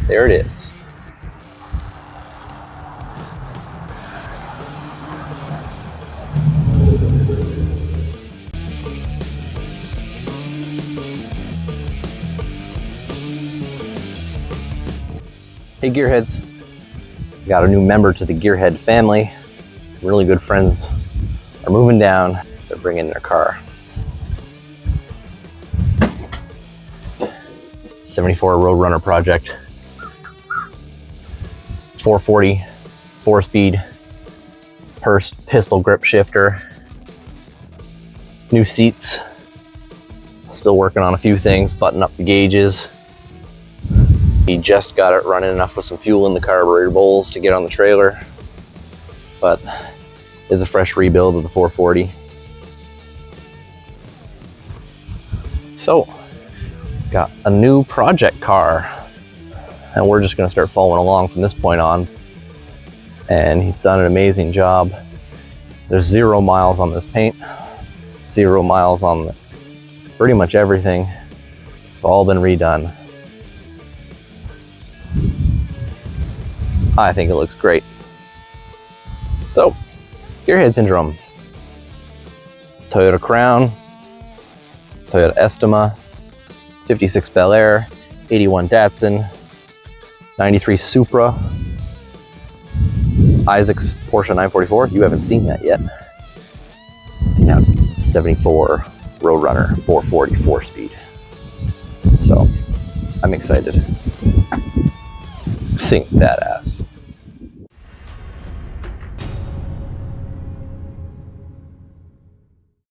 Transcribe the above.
There it is. Hey Gearheads, got a new member to the Gearhead family. Really good friends are moving down. They're bringing their car. 74 Roadrunner project. 440, 4-speed, Hurst pistol grip shifter. New seats. Still working on a few things, button up the gauges. He just got it running enough with some fuel in the carburetor bowls to get on the trailer, but is a fresh rebuild of the 440. So, got a new project car, and we're just gonna start following along from this point on. And he's done an amazing job. There's 0 miles on this paint, 0 miles on pretty much everything. It's all been redone. I think it looks great. So, Gearhead syndrome. Toyota Crown, Toyota Estima, 56 Bel Air, 81 Datsun, 93 Supra, Isaac's Porsche 944. You haven't seen that yet. And now 74 Roadrunner 440 4-speed. So, I'm excited. This thing's badass.